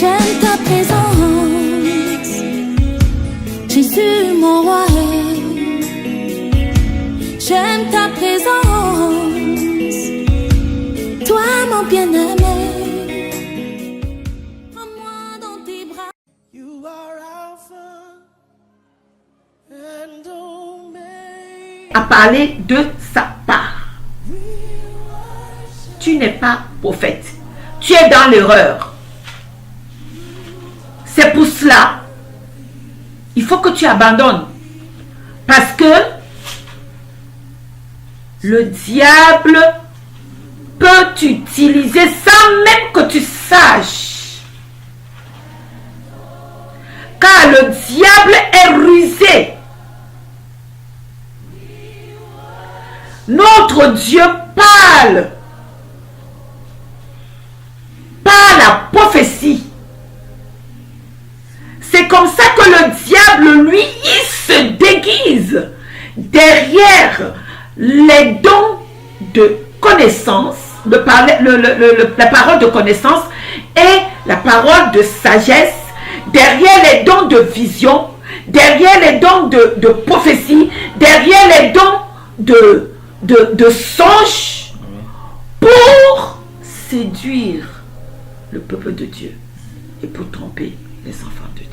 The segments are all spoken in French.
J'aime ta présence, Jésus mon roi. J'aime ta présence, toi mon bien-aimé. Prends-moi dans tes bras. You are Alpha and Omega. À parler de sa part. Tu n'es pas prophète. Tu es dans l'erreur. C'est pour cela, il faut que tu abandonnes. Parce que le diable peut t'utiliser sans même que tu saches. Car le diable est rusé. Notre Dieu parle par la prophétie. C'est comme ça que le diable, lui, il se déguise derrière les dons de connaissance, la parole de connaissance et la parole de sagesse, derrière les dons de vision, derrière les dons de prophétie, derrière les dons de songe, pour séduire le peuple de Dieu et pour tromper les enfants de Dieu.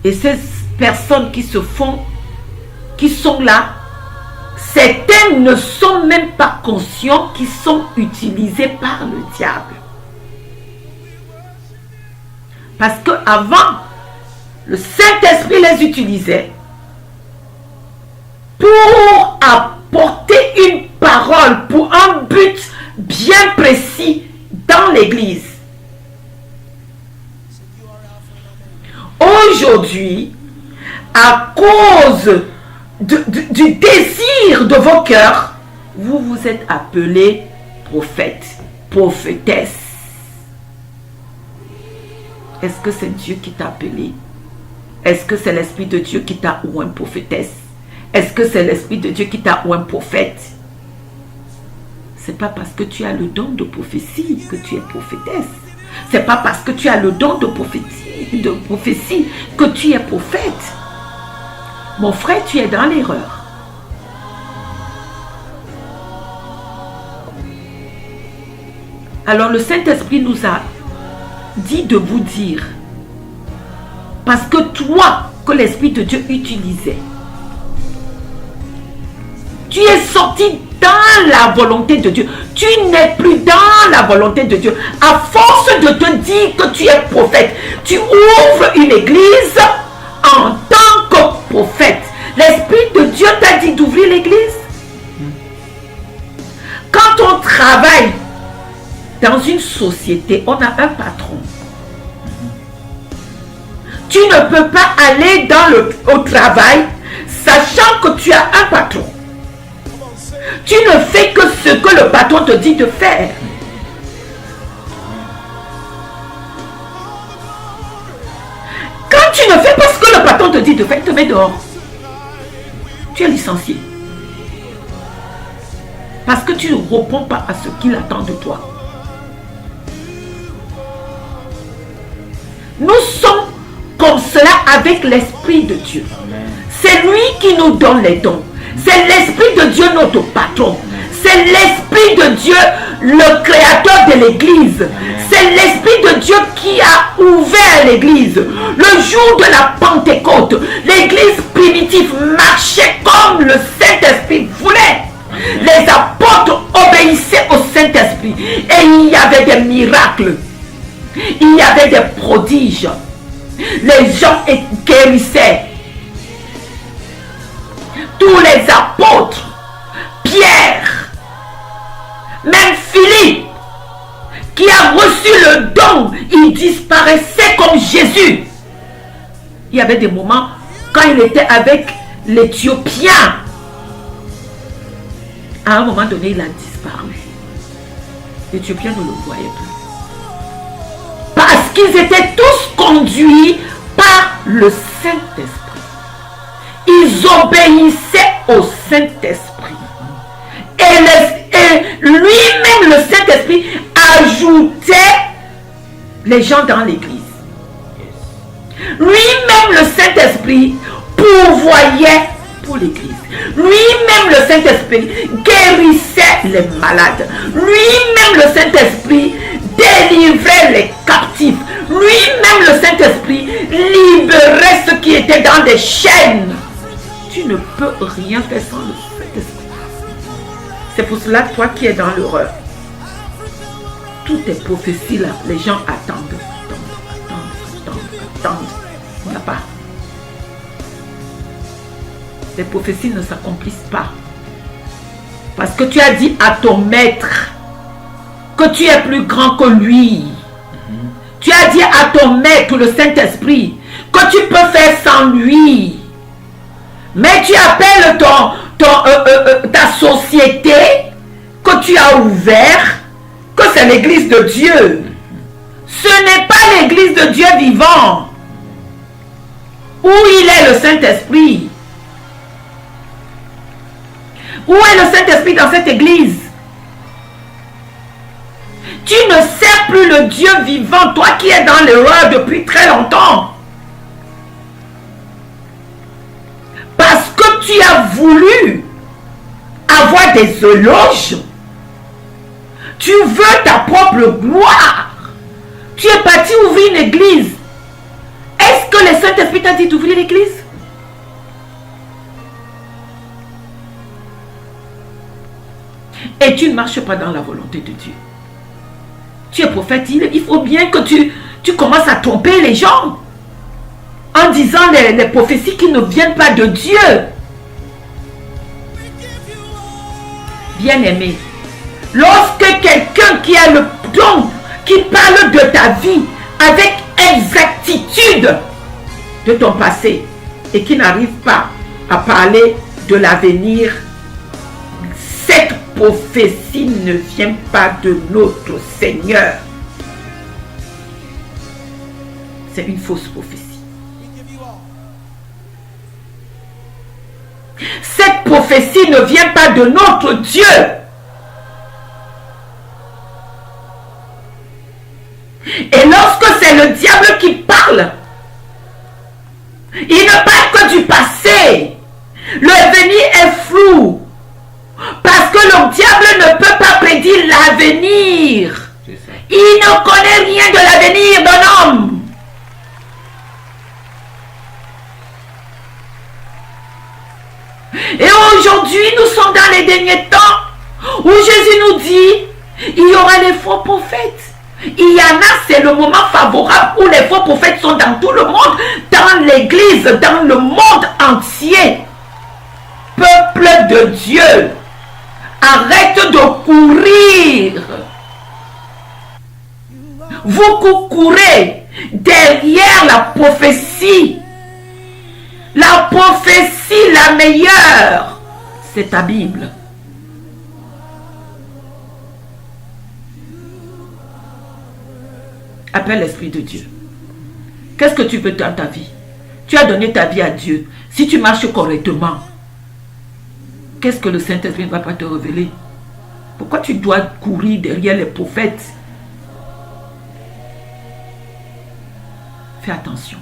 Et ces personnes qui sont là, certains ne sont même pas conscients qu'ils sont utilisés par le diable. Parce qu'avant, le Saint-Esprit les utilisait pour apporter une parole, pour un but bien précis dans l'Église. Aujourd'hui, à cause du désir de vos cœurs, vous vous êtes appelés prophètes, prophétesses. Est-ce que c'est Dieu qui t'a appelé? Est-ce que c'est l'Esprit de Dieu qui t'a oint prophétesse? Est-ce que c'est l'Esprit de Dieu qui t'a oint prophète? C'est pas parce que tu as le don de prophétie que tu es prophétesse. C'est pas parce que tu as le don de prophétie que tu es prophète. Mon frère, tu es dans l'erreur. Alors le Saint-Esprit nous a dit de vous dire, parce que toi, que l'Esprit de Dieu utilisait, tu es sorti dans la volonté de Dieu. Tu n'es plus dans la volonté de Dieu. À force de te dire que tu es prophète, tu ouvres une église en tant que prophète. L'Esprit de Dieu t'a dit d'ouvrir l'église. Quand on travaille dans une société, on a un patron. Tu ne peux pas aller au travail sachant que tu as un patron. Tu ne fais que ce que le patron te dit de faire. Quand tu ne fais pas ce que le patron te dit de faire, il te met dehors. Tu es licencié. Parce que tu ne réponds pas à ce qu'il attend de toi. Nous sommes comme cela avec l'Esprit de Dieu. C'est lui qui nous donne les dons. C'est l'Esprit de Dieu notre patron. C'est l'Esprit de Dieu le créateur de l'Église. C'est l'Esprit de Dieu qui a ouvert l'Église. Le jour de la Pentecôte, l'Église primitive marchait comme le Saint-Esprit voulait. Les apôtres obéissaient au Saint-Esprit. Et il y avait des miracles. Il y avait des prodiges. Les gens guérissaient. Tous les apôtres, Pierre, même Philippe, qui a reçu le don, il disparaissait comme Jésus. Il y avait des moments quand il était avec l'Éthiopien. À un moment donné, il a disparu. L'Éthiopien ne le voyait plus. Parce qu'ils étaient tous conduits par le Saint-Esprit. Ils obéissaient au Saint-Esprit. Et lui-même, le Saint-Esprit, ajoutait les gens dans l'église. Lui-même, le Saint-Esprit, pourvoyait pour l'église. Lui-même, le Saint-Esprit, guérissait les malades. Lui-même, le Saint-Esprit, délivrait les captifs. Lui-même, le Saint-Esprit, libérait ceux qui étaient dans des chaînes. Tu ne peux rien faire sans le Saint-Esprit. C'est pour cela que toi qui es dans l'horreur, toutes tes prophéties là, les gens attendent. Il n'y a pas. Les prophéties ne s'accomplissent pas. Parce que tu as dit à ton maître que tu es plus grand que lui. Tu as dit à ton maître, le Saint-Esprit, que tu peux faire sans lui. Mais tu appelles ta société que tu as ouverte, que c'est l'église de Dieu. Ce n'est pas l'église de Dieu vivant. Où il est le Saint-Esprit? Où est le Saint-Esprit dans cette église? Tu ne sers plus le Dieu vivant, toi qui es dans l'erreur depuis très longtemps. Parce que tu as voulu avoir des éloges. Tu veux ta propre gloire. Tu es parti ouvrir une église. Est-ce que le Saint-Esprit t'a dit d'ouvrir l'église? Et tu ne marches pas dans la volonté de Dieu. Tu es prophète, il faut bien que tu commences à tromper les gens en disant les prophéties qui ne viennent pas de Dieu. Bien-aimé, lorsque quelqu'un qui a le don, qui parle de ta vie avec exactitude de ton passé et qui n'arrive pas à parler de l'avenir, cette prophétie ne vient pas de notre Seigneur. C'est une fausse prophétie. Cette prophétie ne vient pas de notre Dieu. Et lorsque c'est le diable qui parle, il ne parle que du passé. L'avenir est flou. Parce que le diable ne peut pas prédire l'avenir. Il ne connaît rien de l'avenir d'un homme. Et aujourd'hui, nous sommes dans les derniers temps où Jésus nous dit, il y aura les faux prophètes. Il y en a, c'est le moment favorable où les faux prophètes sont dans tout le monde, dans l'église, dans le monde entier. Peuple de Dieu, arrête de courir. Vous courez derrière la prophétie. La prophétie la meilleure, c'est ta Bible. Appelle l'Esprit de Dieu. Qu'est-ce que tu veux dans ta vie? Tu as donné ta vie à Dieu. Si tu marches correctement, qu'est-ce que le Saint-Esprit ne va pas te révéler? Pourquoi tu dois courir derrière les prophètes? Fais attention.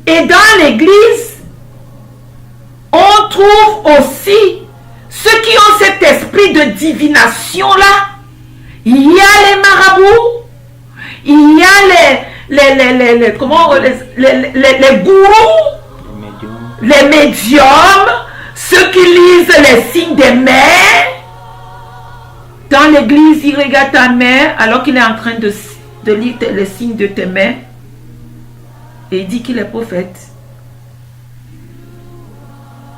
Et dans l'église, on trouve aussi ceux qui ont cet esprit de divination-là. Il y a les marabouts, il y a les gourous, les médiums, ceux qui lisent les signes des mains. Dans l'église, il regarde ta main alors qu'il est en train de lire les signes de tes mains. Et il dit qu'il est prophète.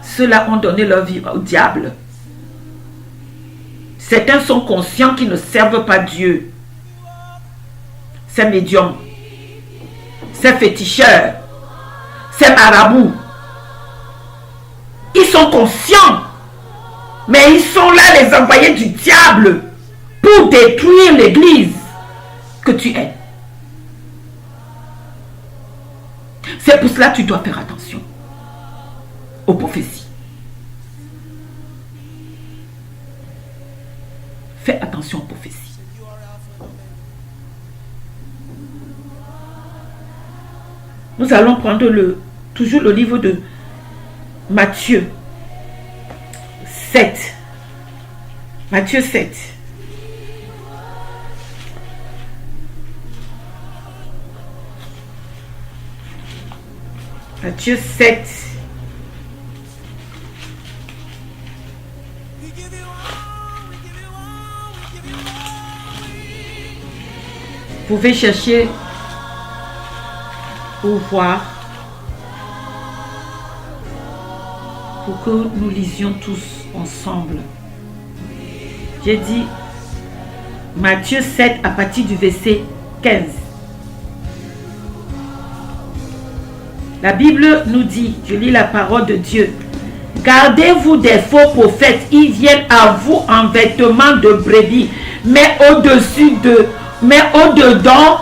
Ceux-là ont donné leur vie au diable. Certains sont conscients qu'ils ne servent pas Dieu. Ces médiums, ces féticheurs, ces marabouts, ils sont conscients, mais ils sont là les envoyés du diable pour détruire l'église que tu es. C'est pour cela que tu dois faire attention aux prophéties. Fais attention aux prophéties. Nous allons prendre toujours le livre de Matthieu 7. Matthieu 7. Matthieu 7. Vous pouvez chercher pour voir, pour que nous lisions tous ensemble. J'ai dit Matthieu 7 à partir du verset 15. La Bible nous dit, je lis la parole de Dieu: gardez-vous des faux prophètes, ils viennent à vous en vêtements de brebis, mais au-dedans,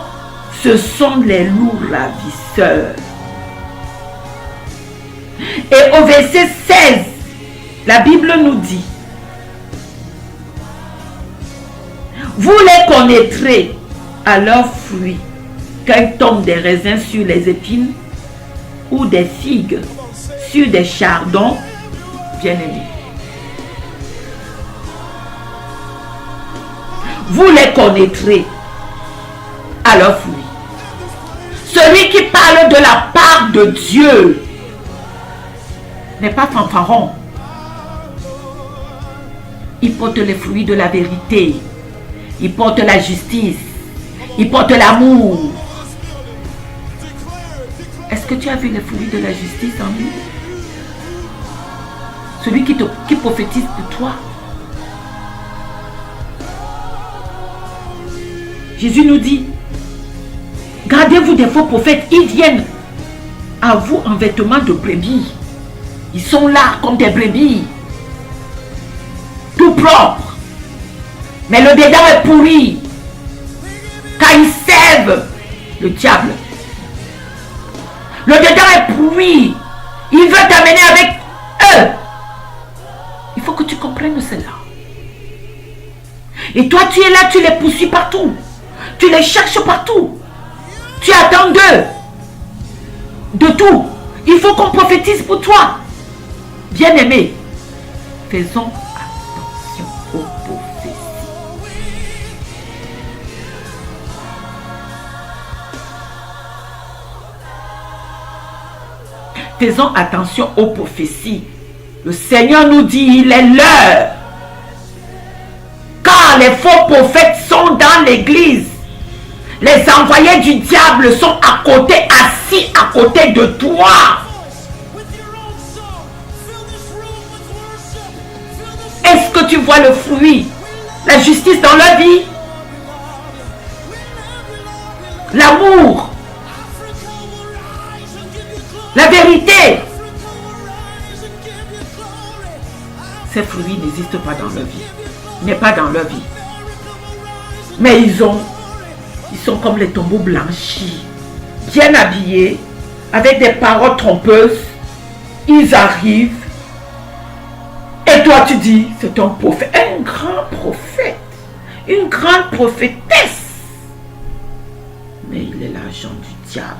ce sont les loups ravisseurs. Et au verset 16, la Bible nous dit: vous les connaîtrez à leurs fruits, quand tombent des raisins sur les épines ou des figues sur des chardons. Bien-aimés, vous les connaîtrez à leurs fruits. Celui qui parle de la part de Dieu n'est pas fanfaron. Il porte les fruits de la vérité. Il porte la justice. Il porte l'amour. Est-ce que tu as vu les fruits de la justice en lui? Celui qui prophétise pour toi. Jésus nous dit: gardez-vous des faux prophètes, ils viennent à vous en vêtements de brebis. Ils sont là comme des brebis, tout propres. Mais le dedans est pourri, car ils servent le diable. Le dedans est pourri. Il veut t'amener avec eux. Il faut que tu comprennes cela. Et toi, tu es là, tu les poursuis partout. Tu les cherches partout. Tu attends d'eux. De tout. Il faut qu'on prophétise pour toi. Bien-aimé, faisons attention aux prophéties. Faisons attention aux prophéties. Le Seigneur nous dit, il est l'heure. Car les faux prophètes sont dans l'église. Les envoyés du diable sont à côté, assis à côté de toi. Est-ce que tu vois le fruit, la justice dans leur vie, l'amour, la vérité? Ces fruits n'existent pas dans leur vie, n'est pas dans leur vie. Mais ils sont comme les tombeaux blanchis, bien habillés, avec des paroles trompeuses. Ils arrivent. Et toi tu dis, c'est un prophète, un grand prophète, une grande prophétesse. Mais il est l'agent du diable.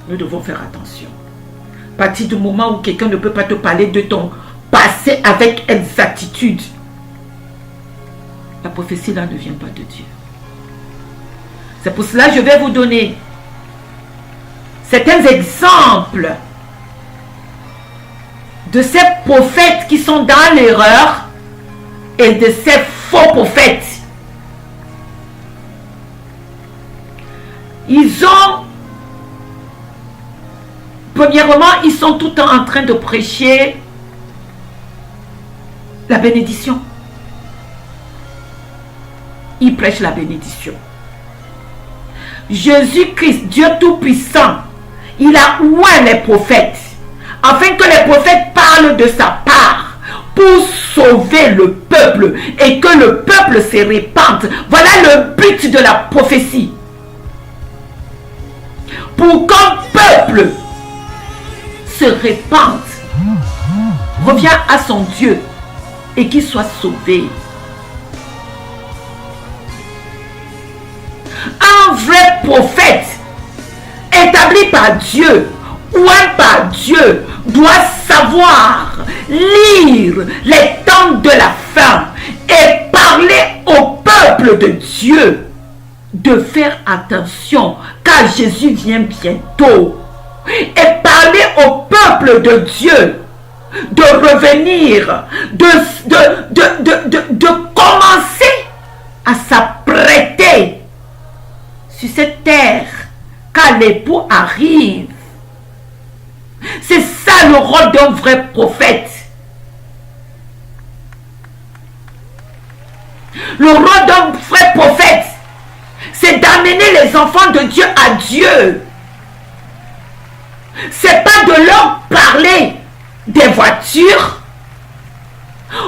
Nous devons faire attention. À partir du moment où quelqu'un ne peut pas te parler de ton passé avec exactitude, la prophétie là ne vient pas de Dieu. C'est pour cela que je vais vous donner certains exemples de ces prophètes qui sont dans l'erreur et de ces faux prophètes. Premièrement, ils sont tout le temps en train de prêcher la bénédiction. Ils prêchent la bénédiction. Jésus-Christ, Dieu Tout-Puissant, il a oint les prophètes, afin que les prophètes parlent de sa part pour sauver le peuple et que le peuple se répande. Voilà le but de la prophétie. Pour qu'un peuple se répande, revient à son Dieu et qu'ils soient sauvés. Un vrai prophète établi par Dieu, oint par Dieu, doit savoir lire les temps de la fin et parler au peuple de Dieu de faire attention car Jésus vient bientôt, et parler au peuple de Dieu de revenir, de commencer à s'apprêter sur cette terre car l'époux arrive. C'est ça le rôle d'un vrai prophète. Le rôle d'un vrai prophète, c'est d'amener les enfants de Dieu à Dieu. C'est pas de leur parler des voitures.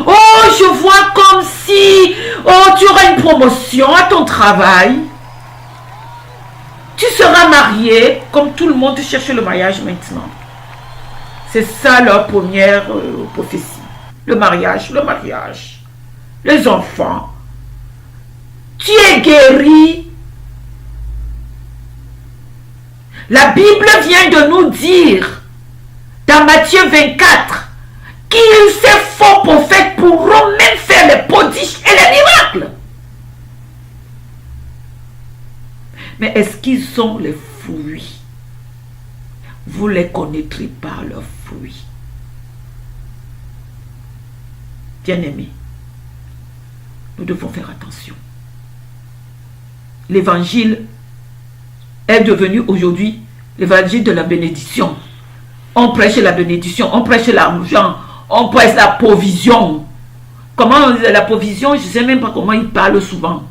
Oh, je vois comme si, oh, tu auras une promotion à ton travail. Tu seras marié, comme tout le monde cherche le mariage maintenant. C'est ça leur première prophétie. Le mariage, le mariage. Les enfants. Tu es guéri. La Bible vient de nous dire, dans Matthieu 24, que ces faux prophètes pourront même faire les prodiges et les miracles. Mais est-ce qu'ils ont les fruits? Vous les connaîtrez par leurs fruits. Bien-aimés, nous devons faire attention. L'évangile est devenu aujourd'hui l'évangile de la bénédiction. On prêche la bénédiction, on prêche l'argent, on prêche la provision. Comment la provision? Je ne sais même pas comment il parle souvent.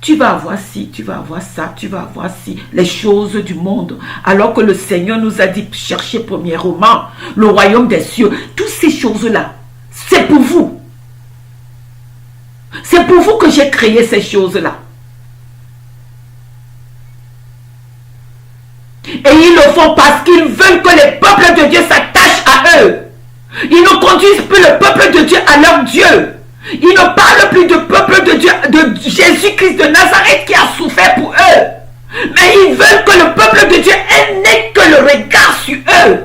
Tu vas avoir ci, tu vas avoir ça, tu vas avoir ci, les choses du monde. Alors que le Seigneur nous a dit, cherchez premièrement le royaume des cieux. Toutes ces choses-là, c'est pour vous. C'est pour vous que j'ai créé ces choses-là. Et ils le font parce qu'ils veulent que les peuples de Dieu s'attachent à eux. Ils ne conduisent plus le peuple de Dieu à leur Dieu. Ils ne parlent plus du peuple de Dieu, de Jésus-Christ de Nazareth qui a souffert pour eux. Mais ils veulent que le peuple de Dieu n'ait que le regard sur eux.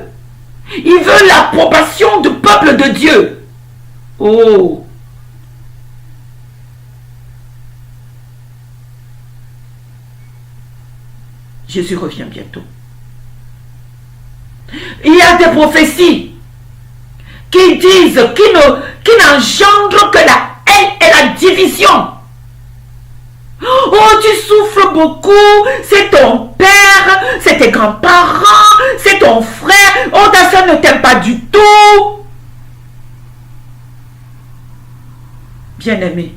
Ils veulent l'approbation du peuple de Dieu. Oh! Jésus revient bientôt. Il y a des prophéties qui disent, qui n'engendrent que la haine et la division. Oh, tu souffres beaucoup, c'est ton père, c'est tes grands-parents, c'est ton frère, oh, ta soeur ne t'aime pas du tout. Bien-aimé,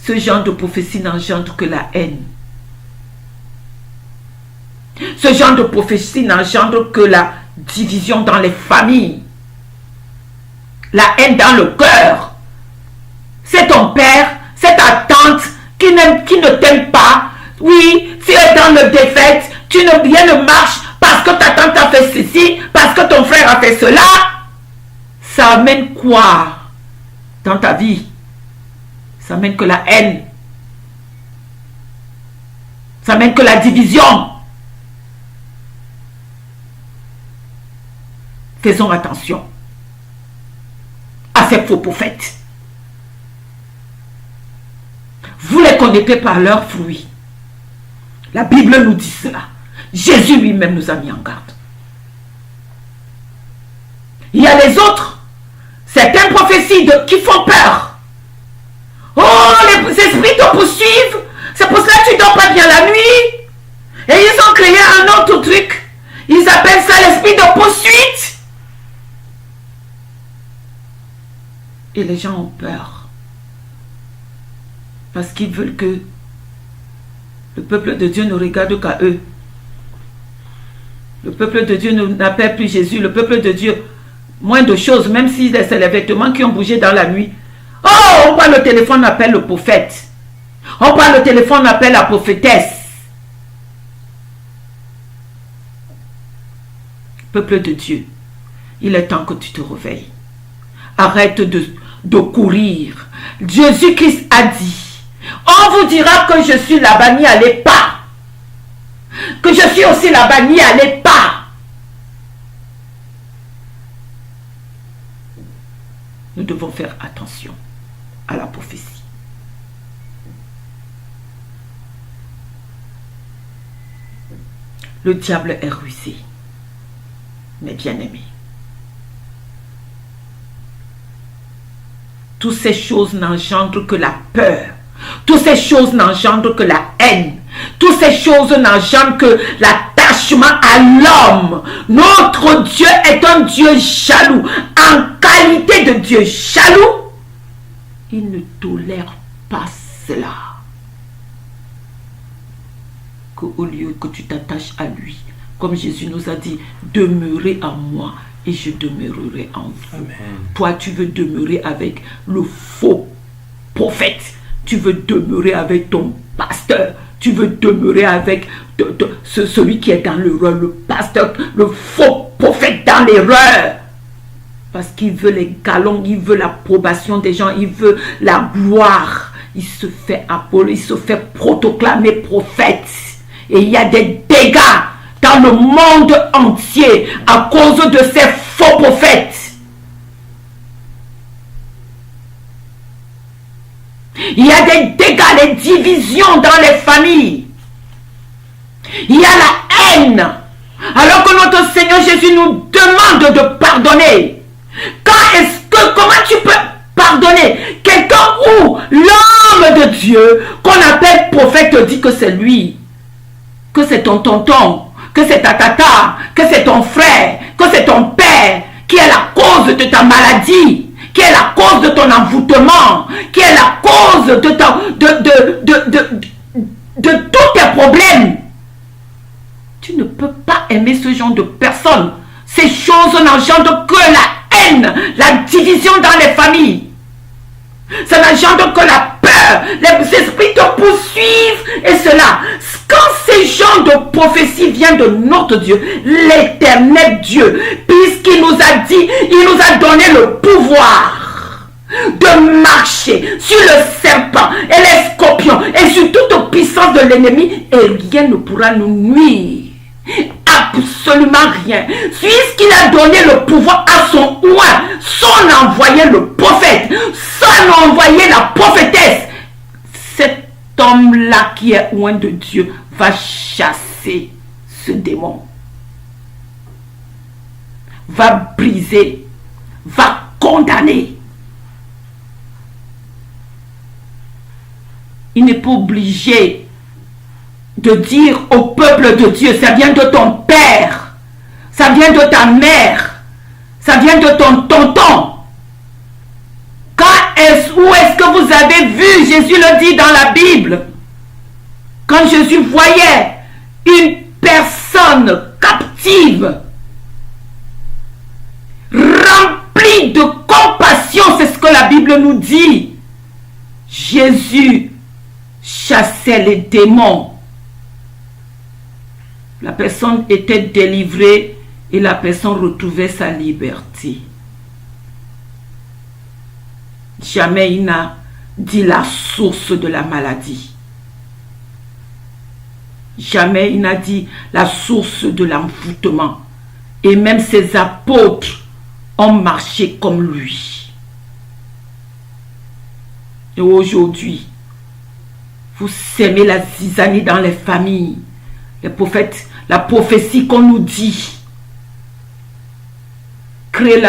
ce genre de prophétie n'engendre que la haine. Ce genre de prophétie n'engendre que la division dans les familles. La haine dans le cœur. C'est ton père, c'est ta tante qui ne t'aime pas. Oui, tu es dans le défaite, rien ne marche parce que ta tante a fait ceci, parce que ton frère a fait cela. Ça amène quoi dans ta vie? Ça amène que la haine. Ça amène que la division. Faisons attention à ces faux prophètes. Vous les connaissez par leurs fruits. La Bible nous dit cela. Jésus lui-même nous a mis en garde. Il y a les autres, certaines prophéties qui font peur. Oh, les esprits te poursuivent. C'est pour cela que tu ne dors pas bien la nuit. Et ils ont créé un autre truc. Ils appellent ça l'esprit de poursuite. Et les gens ont peur. Parce qu'ils veulent que le peuple de Dieu ne regarde qu'à eux. Le peuple de Dieu n'appelle plus Jésus. Le peuple de Dieu, moins de choses, même si c'est les vêtements qui ont bougé dans la nuit. Oh, on prend le téléphone, on appelle le prophète. On prend le téléphone, on appelle la prophétesse. Peuple de Dieu, il est temps que tu te réveilles. arrête de courir. Jésus-Christ a dit, on vous dira que je suis là-bas, n'y allez pas. Que je suis aussi là-bas, n'y allez pas. Nous devons faire attention à la prophétie. Le diable est rusé, mes bien-aimés. Toutes ces choses n'engendrent que la peur. Toutes ces choses n'engendrent que la haine. Toutes ces choses n'engendrent que l'attachement à l'homme. Notre Dieu est un Dieu jaloux. En qualité de Dieu jaloux, il ne tolère pas cela. Qu'au lieu que tu t'attaches à lui, comme Jésus nous a dit, demeurez en moi et je demeurerai en vous. Amen. Toi, tu veux demeurer avec le faux prophète. Tu veux demeurer avec ton pasteur. Tu veux demeurer avec celui qui est dans l'erreur, le pasteur, le faux prophète dans l'erreur. Parce qu'il veut les galons, il veut l'approbation des gens, il veut la gloire. Il se fait appeler, il se fait proclamer prophète. Et il y a des dégâts dans le monde entier à cause de ces faux prophètes. Il y a des dégâts, des divisions dans les familles. Il y a la haine. Alors que notre Seigneur Jésus nous demande de pardonner. Comment tu peux pardonner quelqu'un où l'homme de Dieu qu'on appelle prophète te dit que c'est lui, que c'est ton tonton, que c'est ta tata, que c'est ton frère, que c'est ton père qui est la cause de ta maladie, qui est la cause de ton envoûtement, qui est la cause de tous tes problèmes. Tu ne peux pas aimer ce genre de personnes. Ces choses n'engendrent que la haine, la division dans les familles. Ça n'engendre que la peur. Les esprits te poursuivent et cela. Quand ces genres de prophéties viennent de notre Dieu, l'éternel Dieu, puisqu'il nous a dit, il nous a donné le pouvoir de marcher sur le serpent et les scorpions et sur toute puissance de l'ennemi et rien ne pourra nous nuire. Absolument rien. Puisqu'il a donné le pouvoir à son oint, son envoyé le prophète, son envoyé la prophétesse, cet homme-là qui est oint de Dieu va chasser ce démon, va briser, va condamner. Il n'est pas obligé de dire au peuple de Dieu, ça vient de ton père, ça vient de ta mère, ça vient de ton tonton. Où est-ce que vous avez vu, Jésus le dit dans la Bible, quand Jésus voyait une personne captive, remplie de compassion, c'est ce que la Bible nous dit. Jésus chassait les démons. La personne était délivrée et la personne retrouvait sa liberté. Jamais il n'a dit la source de la maladie. Jamais il n'a dit la source de l'envoûtement. Et même ses apôtres ont marché comme lui. Et aujourd'hui, vous sémez la zizanie dans les familles. Les prophètes, la prophétie qu'on nous dit, crée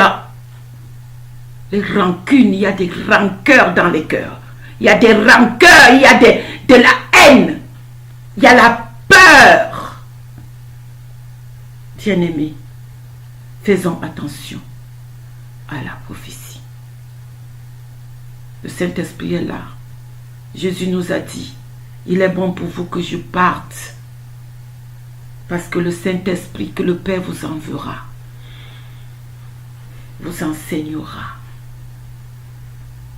les rancunes, il y a des rancœurs dans les cœurs. Il y a des rancœurs, il y a de la haine. Il y a la peur. Bien-aimés, faisons attention à la prophétie. Le Saint-Esprit est là. Jésus nous a dit, il est bon pour vous que je parte. Parce que le Saint-Esprit que le Père vous enverra, vous enseignera,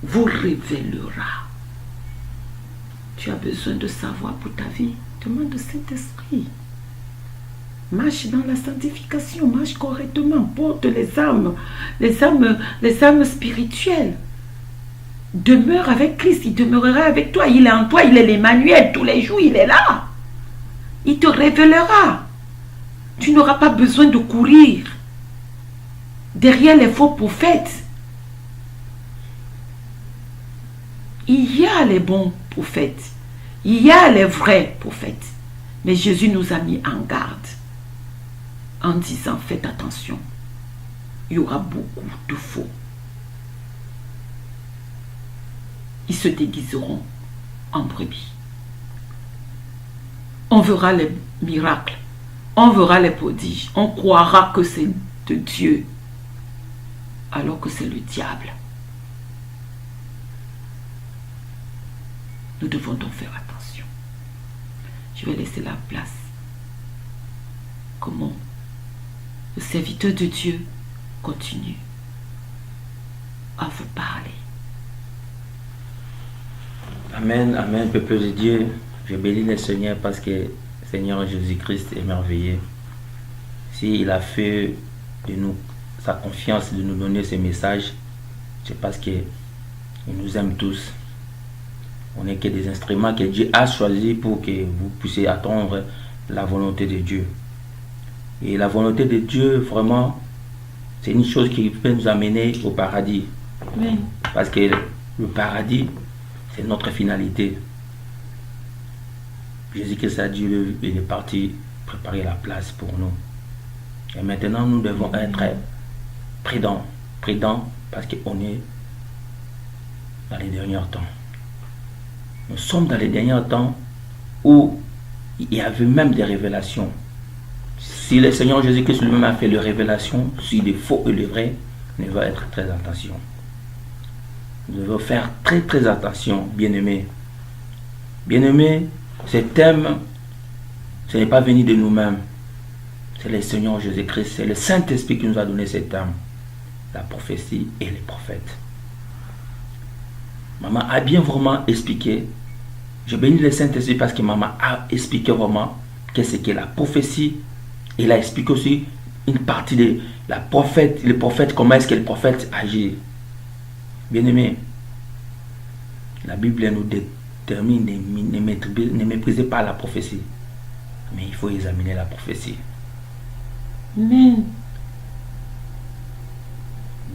vous révélera. Tu as besoin de savoir pour ta vie. Demande au Saint-Esprit. Marche dans la sanctification, marche correctement, porte les âmes spirituelles. Demeure avec Christ, il demeurera avec toi, il est en toi, il est l'Emmanuel, tous les jours il est là. Il te révélera. Tu n'auras pas besoin de courir derrière les faux prophètes. Il y a les bons prophètes, il y a les vrais prophètes. Mais Jésus nous a mis en garde en disant, faites attention, il y aura beaucoup de faux. Ils se déguiseront en brebis. On verra les miracles, on verra les prodiges, on croira que c'est de Dieu, alors que c'est le diable. Nous devons donc faire attention. Je vais laisser la place. Comment le serviteur de Dieu continue à vous parler. Amen, amen, peuple de Dieu. Je bénis le Seigneur parce que le Seigneur Jésus-Christ est merveilleux. S'il a fait de nous sa confiance de nous donner ce message, c'est parce qu'il nous aime tous. On n'est que des instruments que Dieu a choisis pour que vous puissiez attendre la volonté de Dieu. Et la volonté de Dieu, vraiment, c'est une chose qui peut nous amener au paradis. Amen. Parce que le paradis, c'est notre finalité. Jésus-Christ a dit, il est parti préparer la place pour nous. Et maintenant, nous devons être prudents parce qu'on est dans les derniers temps. Nous sommes dans les derniers temps où il y avait même des révélations. Si le Seigneur Jésus-Christ lui-même a fait les révélations, sur les faux et les vrais, nous devons être très attention. Nous devons faire très attention, bien-aimés. Bien-aimés, ce thème, ce n'est pas venu de nous-mêmes. C'est le Seigneur Jésus-Christ, c'est le Saint-Esprit qui nous a donné ce thème. La prophétie et les prophètes. Maman a bien vraiment expliqué. Je bénis le Saint-Esprit parce que maman a expliqué vraiment qu'est-ce qu'est la prophétie. Il a expliqué aussi une partie de la prophète, les prophètes, comment est-ce que le prophète agit. Bien-aimés, la Bible nous détermine, ne méprisez pas la prophétie. Mais il faut examiner la prophétie. Amen.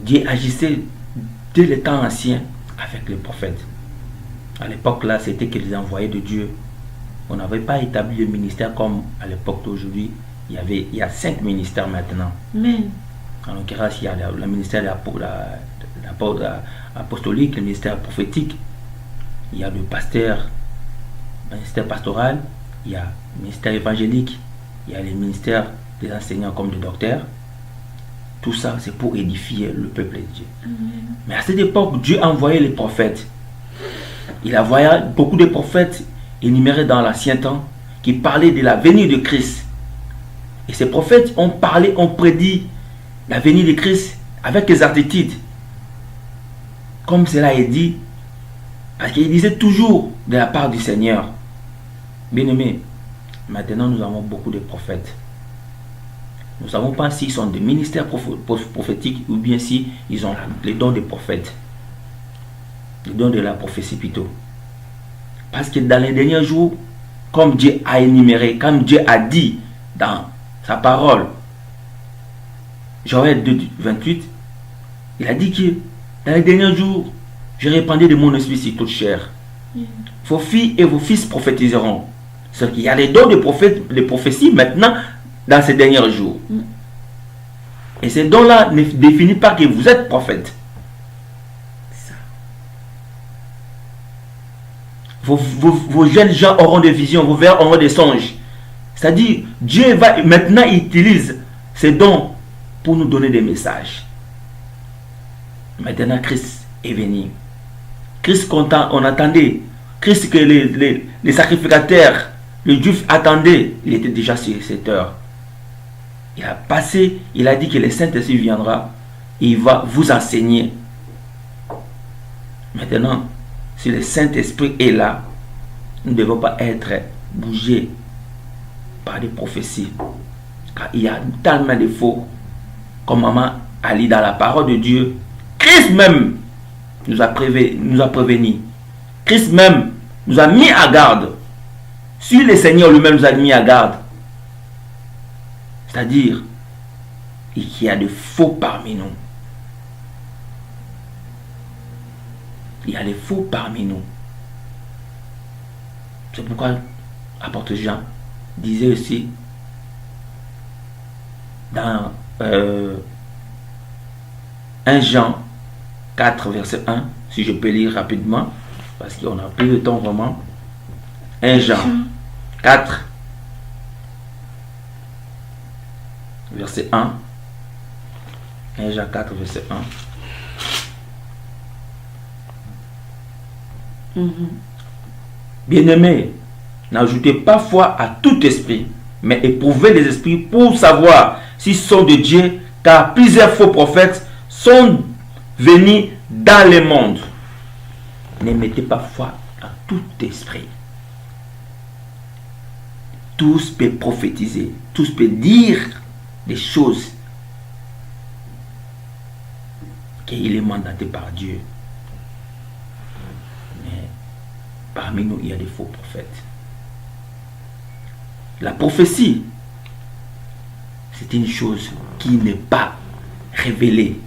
Dieu agissait dès les temps anciens avec les prophètes. À l'époque là, c'était que les envoyés de Dieu. On n'avait pas établi le ministère comme à l'époque d'aujourd'hui. Il y a 5 ministères maintenant. Amen. En l'occurrence, il y a le ministère apostolique, le ministère prophétique, il y a le pasteur, le ministère pastoral, il y a le ministère évangélique, il y a les ministères des enseignants comme des docteurs. Tout ça, c'est pour édifier le peuple de Dieu. Amen. Mais à cette époque, Dieu a envoyé les prophètes. Il a envoyé beaucoup de prophètes énumérés dans l'Ancien Temps qui parlaient de la venue de Christ. Et ces prophètes ont parlé, ont prédit la venue de Christ avec exactitude. Comme cela est dit, parce qu'il disait toujours de la part du Seigneur. Bien-aimés, maintenant nous avons beaucoup de prophètes. Nous ne savons pas s'ils sont des ministères prophétiques ou bien s'ils ont les dons des prophètes. Les dons de la prophétie plutôt. Parce que dans les derniers jours, comme Dieu a énuméré, comme Dieu a dit dans sa parole, Joël 2, 28, il a dit que dans les derniers jours, je répandrai de mon esprit sur toute chair. Vos filles et vos fils prophétiseront. C'est qu'il y a les dons de prophètes, de prophéties maintenant dans ces derniers jours. Et ces dons-là ne définissent pas que vous êtes prophète. Vos jeunes gens auront des visions, vos vers auront des songes. C'est-à-dire, Dieu va maintenant utilise ces dons pour nous donner des messages. Maintenant, Christ est venu. Christ content, on attendait. Christ que les sacrificateurs, les Juifs attendaient, il était déjà sur cette heure. Il a passé, il a dit que le Saint-Esprit viendra et il va vous enseigner. Maintenant, si le Saint-Esprit est là, nous ne devons pas être bougés par des prophéties. Car il y a tellement de faux. Comme maman a lu dans la parole de Dieu, Christ même nous a prévenus. Christ même nous a mis à garde. Si le Seigneur lui-même nous a mis à garde, c'est-à-dire qu'il y a de faux parmi nous. Il y a des faux parmi nous. C'est pourquoi l'apôtre Jean disait aussi dans 1 Jean 4 verset 1, si je peux lire rapidement, parce qu'on n'a plus de temps vraiment. 1 Jean 4 verset 1. 1 Jean 4 verset 1. Bien-aimés, n'ajoutez pas foi à tout esprit, mais éprouvez les esprits pour savoir s'ils sont de Dieu, car plusieurs faux prophètes sont venus dans le monde. Ne mettez pas foi à tout esprit. Tous peuvent prophétiser, tous peuvent dire des choses qu'il est mandaté par Dieu. Mais parmi nous, il y a des faux prophètes. La prophétie, c'est une chose qui n'est pas révélée,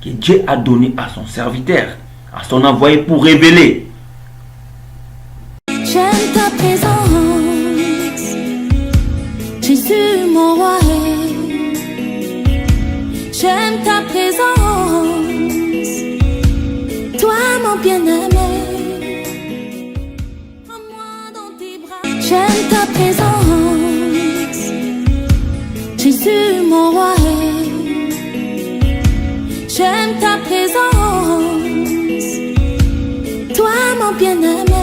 que Dieu a donné à son serviteur, à son envoyé pour révéler. J'aime ta présence, Jésus mon roi. J'aime ta présence, toi mon bien-aimé. Prends-moi dans tes bras. J'aime ta présence, Jésus mon roi. J'aime ta présence, toi mon bien-aimé.